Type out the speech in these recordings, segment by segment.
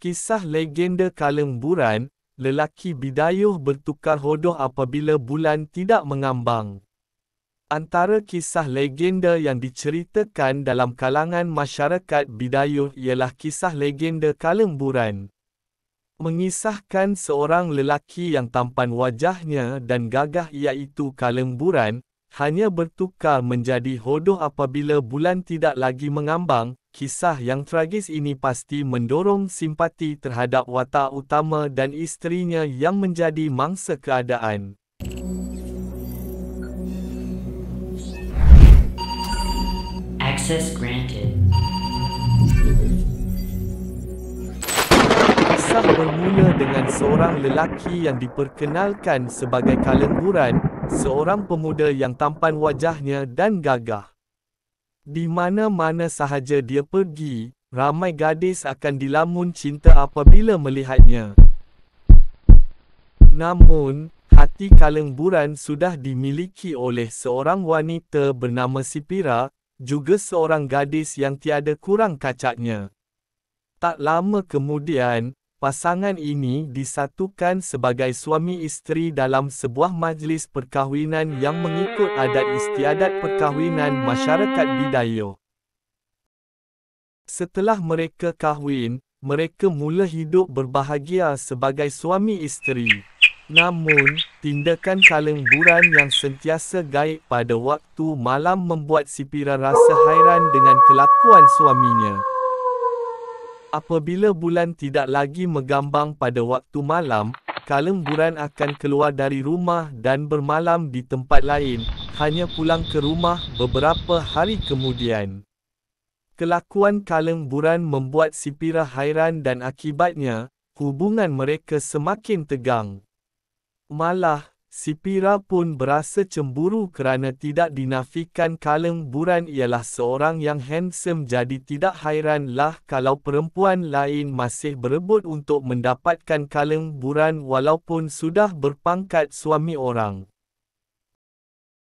Kisah legenda Kaleng Buran, lelaki bidayuh bertukar hodoh apabila bulan tidak mengambang. Antara kisah legenda yang diceritakan dalam kalangan masyarakat bidayuh ialah kisah legenda Kaleng Buran. Mengisahkan seorang lelaki yang tampan wajahnya dan gagah iaitu Kaleng Buran, hanya bertukar menjadi hodoh apabila bulan tidak lagi mengambang. Kisah yang tragis ini pasti mendorong simpati terhadap watak utama dan isterinya yang menjadi mangsa keadaan. Access granted. Kisah bermula dengan seorang lelaki yang diperkenalkan sebagai Kaleng Buran, seorang pemuda yang tampan wajahnya dan gagah. Di mana-mana sahaja dia pergi, ramai gadis akan dilamun cinta apabila melihatnya. Namun, hati Kaleng Buran sudah dimiliki oleh seorang wanita bernama Sipira, juga seorang gadis yang tiada kurang kacaknya. Tak lama kemudian, pasangan ini disatukan sebagai suami isteri dalam sebuah majlis perkahwinan yang mengikut adat istiadat perkahwinan masyarakat bidayuh. Setelah mereka kahwin, mereka mula hidup berbahagia sebagai suami isteri. Namun, tindakan Kaleng Buran yang sentiasa gaib pada waktu malam membuat Sipira rasa hairan dengan kelakuan suaminya. Apabila bulan tidak lagi mengambang pada waktu malam, Kaleng Buran akan keluar dari rumah dan bermalam di tempat lain, hanya pulang ke rumah beberapa hari kemudian. Kelakuan Kaleng Buran membuat Sipira hairan dan akibatnya, hubungan mereka semakin tegang. Malah, Sipira pun berasa cemburu kerana tidak dinafikan Kaleng Buran ialah seorang yang handsome, jadi tidak hairanlah kalau perempuan lain masih berebut untuk mendapatkan Kaleng Buran walaupun sudah berpangkat suami orang.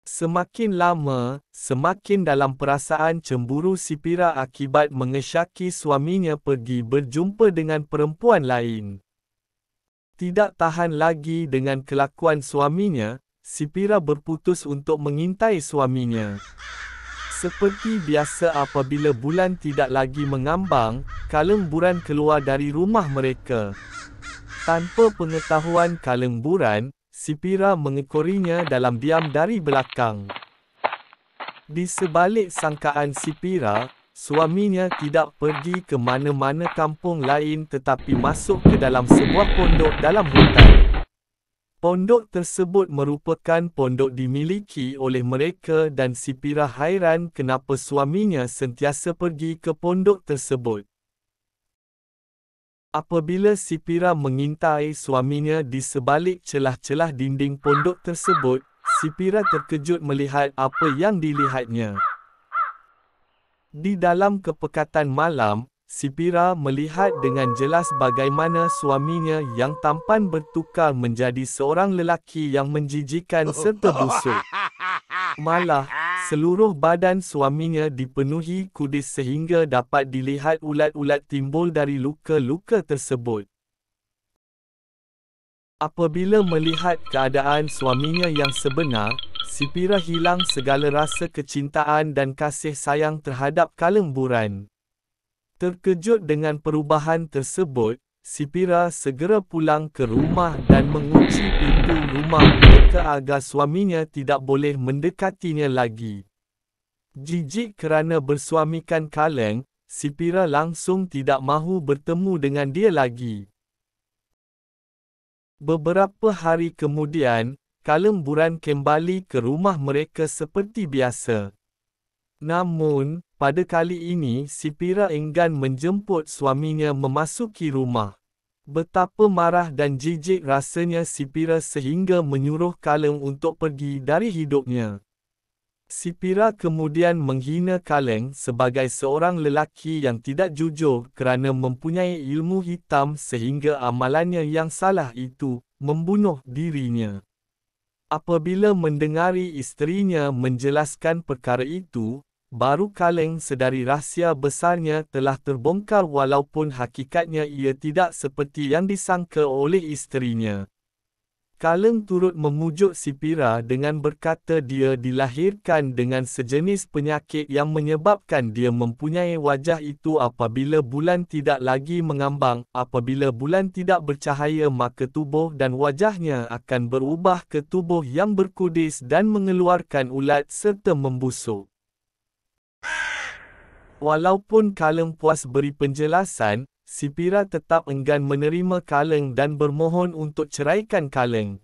Semakin lama, semakin dalam perasaan cemburu Sipira akibat mengesyaki suaminya pergi berjumpa dengan perempuan lain. Tidak tahan lagi dengan kelakuan suaminya, Sipira berputus untuk mengintai suaminya. Seperti biasa apabila bulan tidak lagi mengambang, Kaleng Buran keluar dari rumah mereka. Tanpa pengetahuan Kaleng Buran, Sipira mengekorinya dalam diam dari belakang. Di sebalik sangkaan Sipira, suaminya tidak pergi ke mana-mana kampung lain tetapi masuk ke dalam sebuah pondok dalam hutan. Pondok tersebut merupakan pondok dimiliki oleh mereka dan Sipira hairan kenapa suaminya sentiasa pergi ke pondok tersebut. Apabila Sipira mengintai suaminya di sebalik celah-celah dinding pondok tersebut, Sipira terkejut melihat apa yang dilihatnya. Di dalam kepekatan malam, Sipira melihat dengan jelas bagaimana suaminya yang tampan bertukar menjadi seorang lelaki yang menjijikkan serta busuk. Malah, seluruh badan suaminya dipenuhi kudis sehingga dapat dilihat ulat-ulat timbul dari luka-luka tersebut. Apabila melihat keadaan suaminya yang sebenar, Sipira hilang segala rasa kecintaan dan kasih sayang terhadap Kaleng Buran. Terkejut dengan perubahan tersebut, Sipira segera pulang ke rumah dan mengunci pintu rumah mereka agar suaminya tidak boleh mendekatinya lagi. Jijik kerana bersuamikan Kaleng, Sipira langsung tidak mahu bertemu dengan dia lagi. Beberapa hari kemudian, Kaleng Buran kembali ke rumah mereka seperti biasa. Namun, pada kali ini Sipira enggan menjemput suaminya memasuki rumah. Betapa marah dan jijik rasanya Sipira sehingga menyuruh Kaleng untuk pergi dari hidupnya. Sipira kemudian menghina Kaleng sebagai seorang lelaki yang tidak jujur kerana mempunyai ilmu hitam sehingga amalannya yang salah itu membunuh dirinya. Apabila mendengari isterinya menjelaskan perkara itu, baru kaleng sedari rahsia besarnya telah terbongkar walaupun hakikatnya ia tidak seperti yang disangka oleh isterinya. Kaleng turut memujuk Sipira dengan berkata dia dilahirkan dengan sejenis penyakit yang menyebabkan dia mempunyai wajah itu apabila bulan tidak lagi mengambang. Apabila bulan tidak bercahaya maka tubuh dan wajahnya akan berubah ke tubuh yang berkudis dan mengeluarkan ulat serta membusuk. Walaupun Kaleng puas beri penjelasan, Sipira tetap enggan menerima Kaleng dan bermohon untuk ceraikan Kaleng.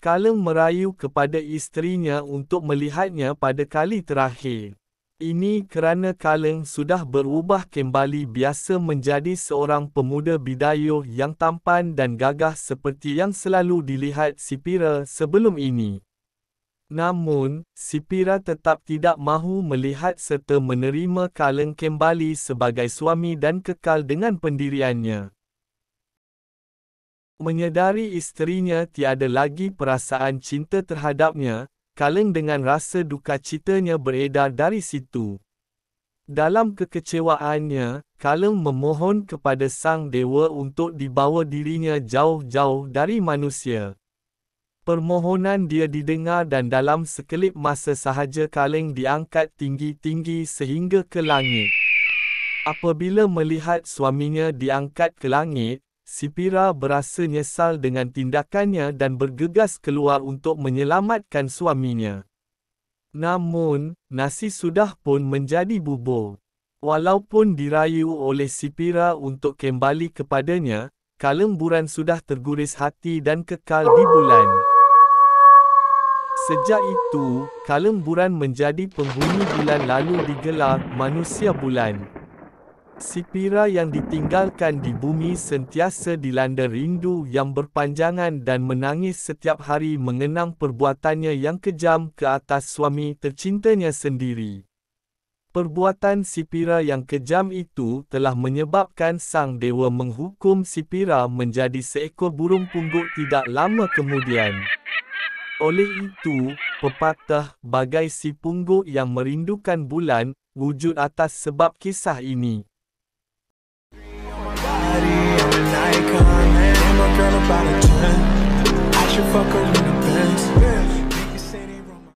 Kaleng merayu kepada isterinya untuk melihatnya pada kali terakhir. Ini kerana Kaleng sudah berubah kembali biasa menjadi seorang pemuda bidayuh yang tampan dan gagah seperti yang selalu dilihat Sipira sebelum ini. Namun, Sipira tetap tidak mahu melihat serta menerima Kaleng kembali sebagai suami dan kekal dengan pendiriannya. Menyedari isterinya tiada lagi perasaan cinta terhadapnya, Kaleng dengan rasa duka citanya beredar dari situ. Dalam kekecewaannya, Kaleng memohon kepada Sang Dewa untuk dibawa dirinya jauh-jauh dari manusia. Permohonan dia didengar dan dalam sekelip masa sahaja Kaleng diangkat tinggi-tinggi sehingga ke langit. Apabila melihat suaminya diangkat ke langit, Sipira berasa nyesal dengan tindakannya dan bergegas keluar untuk menyelamatkan suaminya. Namun, nasi sudah pun menjadi bubur. Walaupun dirayu oleh Sipira untuk kembali kepadanya, Kaleng buran sudah terguris hati dan kekal di bulan. Sejak itu, Kaleng buran menjadi penghuni bulan lalu digelar manusia bulan. Sipira yang ditinggalkan di bumi sentiasa dilanda rindu yang berpanjangan dan menangis setiap hari mengenang perbuatannya yang kejam ke atas suami tercintanya sendiri. Perbuatan Sipira yang kejam itu telah menyebabkan Sang Dewa menghukum Sipira menjadi seekor burung pungguk tidak lama kemudian. Oleh itu, pepatah bagai si pungguk yang merindukan bulan wujud atas sebab kisah ini. Body, I'm an icon, and my girl about a 10. I should fuck her, you know.